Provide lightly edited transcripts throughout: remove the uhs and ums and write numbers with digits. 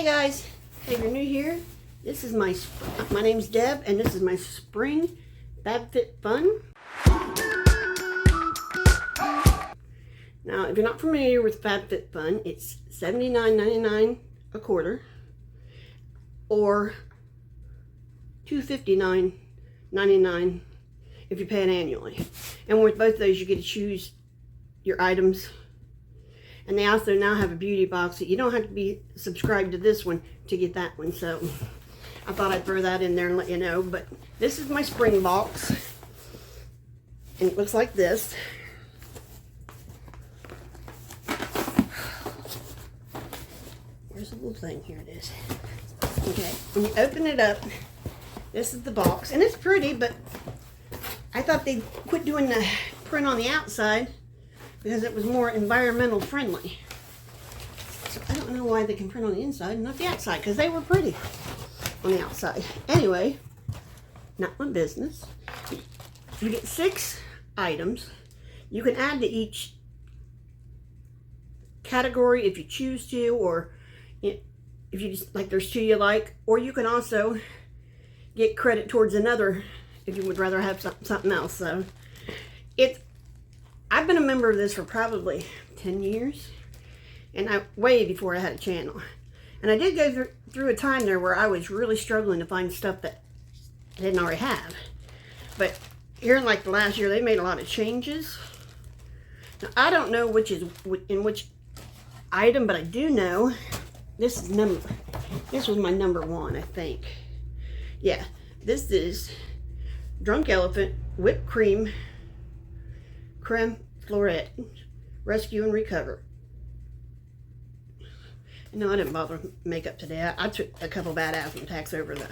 Hey guys, hey, if you're new here, this is my name's Deb, and this is my spring Fabfitfun. Now, if you're not familiar with Fabfitfun, it's $79.99 a quarter or $259.99 if you pay it annually. And with both of those, you get to choose your items. And they also now have a beauty box that you don't have to be subscribed to this one to get that one. So I thought I'd throw that in there and let you know. But this is my spring box. And it looks like this. There's a little thing. Here it is. Okay. When you open it up, this is the box. And it's pretty, but I thought they'd quit doing the print on the outside because it was more environmental friendly. So I don't know why they can print on the inside and not the outside, because they were pretty on the outside. Anyway, not my business. You get 6 items. You can add to each category if you choose to, or if you just like, there's 2 you like, or you can also get credit towards another if you would rather have something else. So I've been a member of this for probably 10 years, and way before I had a channel. And I did go through a time there where I was really struggling to find stuff that I didn't already have. But here in like the last year, they made a lot of changes. Now, I don't know which is in which item, but I do know this was my number 1, I think. Yeah, this is Drunk Elephant Whipped Cream Creme Floret Rescue and Recover. No, I didn't bother with makeup today. I took a couple bad asthma attacks over the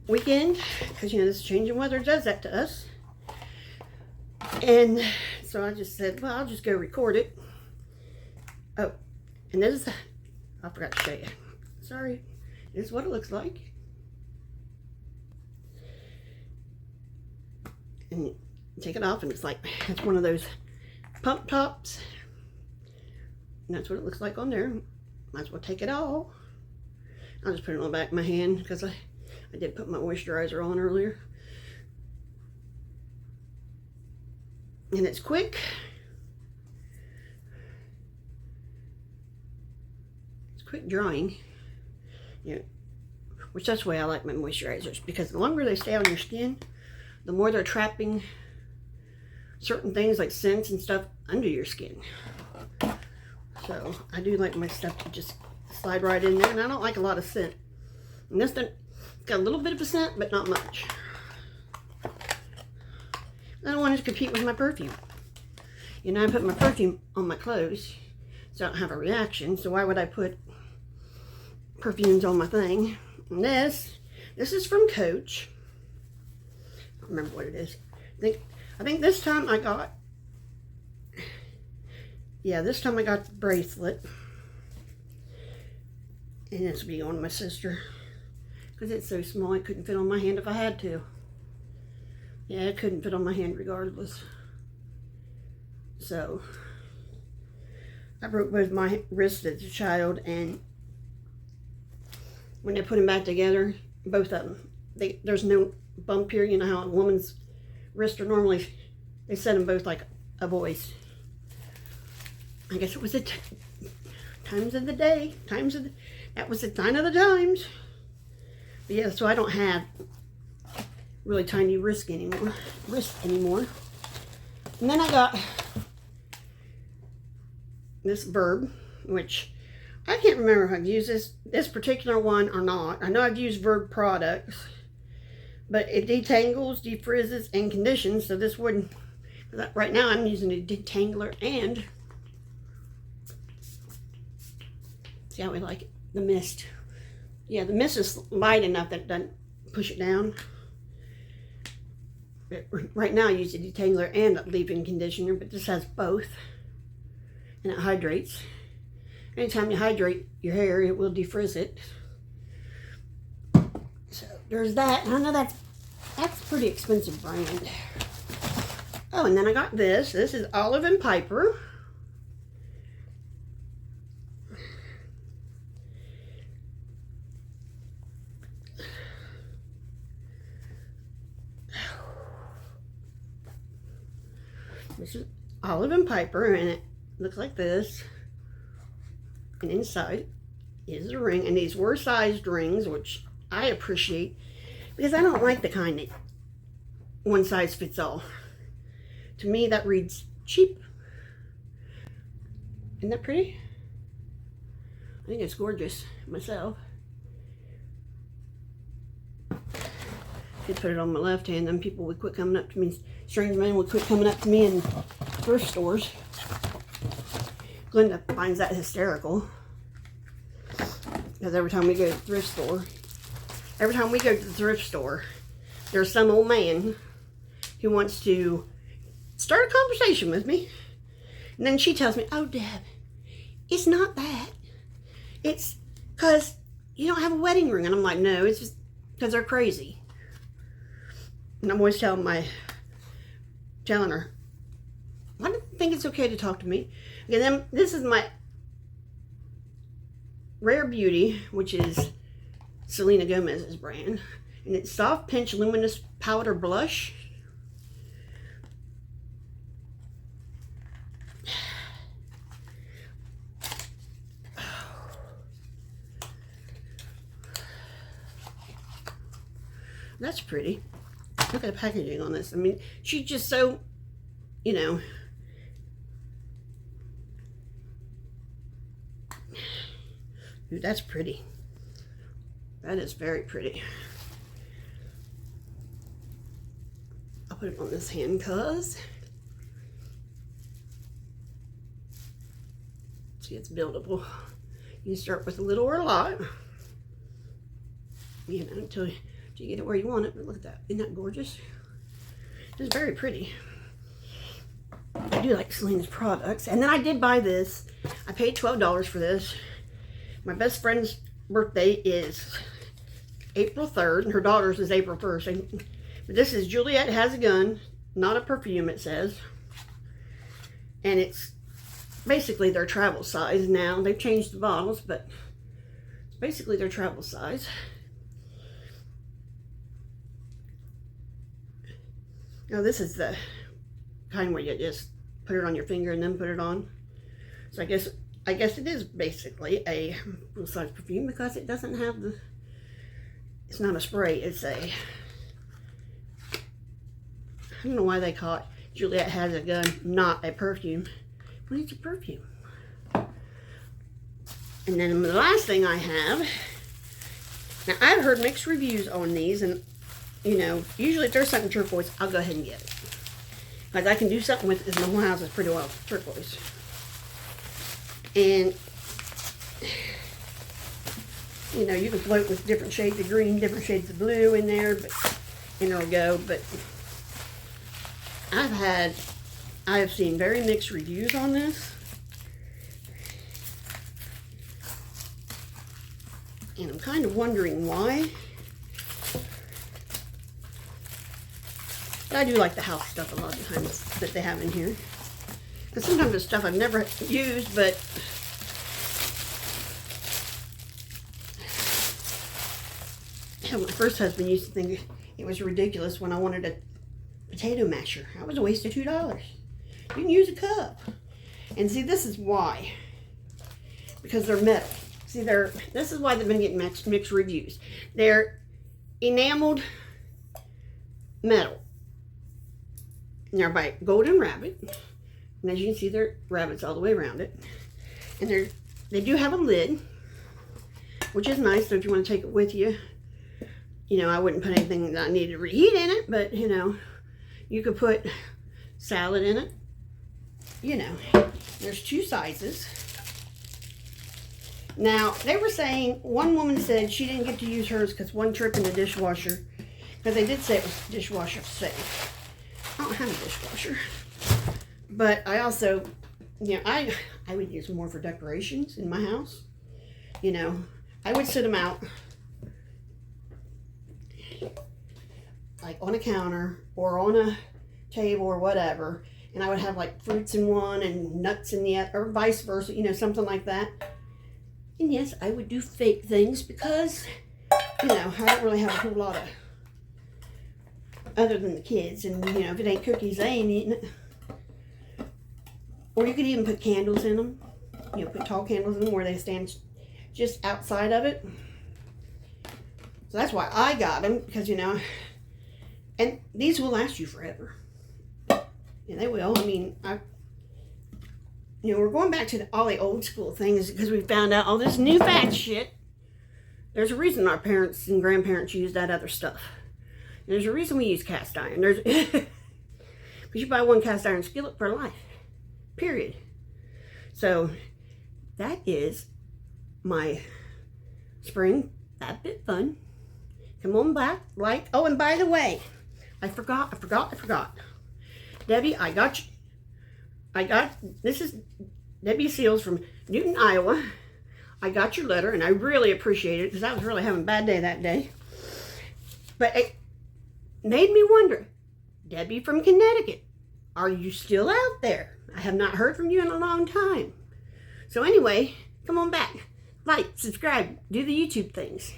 weekend because, you know, this changing weather does that to us. And so I just said, well, I'll just go record it. Oh, and this is, I forgot to show you. Sorry. This is what it looks like. And take it off, and it's like, it's one of those pump tops, and that's what it looks like on there. Might as well take it all. I'll just put it on the back of my hand because I did put my moisturizer on earlier. And it's quick. It's quick drying. Yeah, which that's the way I like my moisturizers, because the longer they stay on your skin, the more they're trapping certain things like scents and stuff under your skin. So I do like my stuff to just slide right in there, and I don't like a lot of scent. And this one, it's got a little bit of a scent, but not much. I don't want it to compete with my perfume. You know, I put my perfume on my clothes, so I don't have a reaction. So why would I put perfumes on my thing? And this is from Coach. I don't remember what it is. I think this time I got, this time I got the Bracelet. And this will be on my sister, because it's so small it couldn't fit on my hand if I had to. Yeah, it couldn't fit on my hand regardless. So I broke both my wrists as a child, and when they put them back together, both of them, there's no bump here. You know how a woman's wrists are normally, they set them both like a boy's. I guess it was the times of the day, that was the sign of the times. But yeah, so I don't have really tiny wrists anymore. And then I got this Verve, which I can't remember if I've used this particular one or not. I know I've used Verve products, but it detangles, defrizzes, and conditions. So this wouldn't, right now I'm using a detangler, and see how we like it, the mist. Yeah, the mist is light enough that it doesn't push it down. But right now I use a detangler and a leave-in conditioner, but this has both, and it hydrates. Anytime you hydrate your hair, it will defrizz it. So there's that. I know that's a pretty expensive brand. Oh, and then I got this. This is Olive and Piper. This is Olive and Piper, and it looks like this. And inside is the ring, and these were sized rings, which I appreciate because I don't like the kind that one size fits all. To me, that reads cheap. Isn't that pretty? I think it's gorgeous myself. Could put it on my left hand, then people would quit coming up to me. Strange men would quit coming up to me in thrift stores. Glenda finds that hysterical. Because every time we go to the thrift store, there's some old man who wants to start a conversation with me. And then she tells me, oh, Deb, it's not that. It's because you don't have a wedding ring. And I'm like, no, it's just because they're crazy. And I'm always telling her, why do you think it's okay to talk to me? Okay, then this is my Rare Beauty, which is Selena Gomez's brand. And it's Soft Pinch Luminous Powder Blush. That's pretty. Look at the packaging on this. I mean, she's just so, you know. Dude, that's pretty. That is very pretty. I'll put it on this hand because, see, it's buildable. You can start with a little or a lot, you know, until you get it where you want it. But look at that. Isn't that gorgeous? It's very pretty. I do like Selena's products. And then I did buy this. I paid $12 for this. My best friend's birthday is April 3rd, and her daughter's is April 1st. But this is Juliette Has a Gun, not a perfume, it says. And it's basically their travel size now. They've changed the bottles, but it's basically their travel size. Now this is the kind where you just put it on your finger and then put it on. So I guess it is basically a full-size perfume because it doesn't have the, it's not a spray, it's a, I don't know why they call it Juliette Has a Gun, not a perfume, but it's a perfume. And then the last thing I have, now I've heard mixed reviews on these, and you know, usually if there's something turquoise, I'll go ahead and get it. Because I can do something with it, because my whole house is pretty well turquoise. And, you know, you can float with different shades of green, different shades of blue in there, but, and it'll go. But I have seen very mixed reviews on this. And I'm kind of wondering why. But I do like the house stuff a lot of times that they have in here. Because sometimes it's stuff I've never used, but my first husband used to think it was ridiculous when I wanted a potato masher. That was a waste of $2. You can use a cup. And see, this is why. Because they're metal. See, this is why they've been getting mixed reviews. They're enameled metal. And they're by Golden Rabbit. And as you can see, there are rabbits all the way around it. And they do have a lid, which is nice. So if you want to take it with you, you know, I wouldn't put anything that I needed to reheat in it, but you know, you could put salad in it. You know, there's two sizes. Now, they were saying, one woman said she didn't get to use hers because one trip in the dishwasher, because they did say it was dishwasher safe. I don't have a dishwasher. But I also, you know, I would use more for decorations in my house. You know, I would sit them out like on a counter or on a table or whatever. And I would have like fruits in one and nuts in the other, or vice versa, you know, something like that. And yes, I would do fake things because, you know, I don't really have a whole lot of, other than the kids. And, you know, if it ain't cookies, they ain't eating it. Or you could even put candles in them. You know, put tall candles in them where they stand just outside of it. So that's why I got them, because, you know, and these will last you forever. Yeah, they will. I mean, you know, we're going back to all the old school things because we found out all this new fad shit. There's a reason our parents and grandparents used that other stuff. There's a reason we use cast iron. There's because you buy one cast iron skillet for life. Period. So that is my spring Fabfitfun. Come on back, like. Oh, and by the way, I forgot. Debbie, this is Debbie Seals from Newton, Iowa. I got your letter, and I really appreciate it because I was really having a bad day that day. But it made me wonder, Debbie from Connecticut, are you still out there? I have not heard from you in a long time. So anyway, come on back. Like, subscribe, do the YouTube things.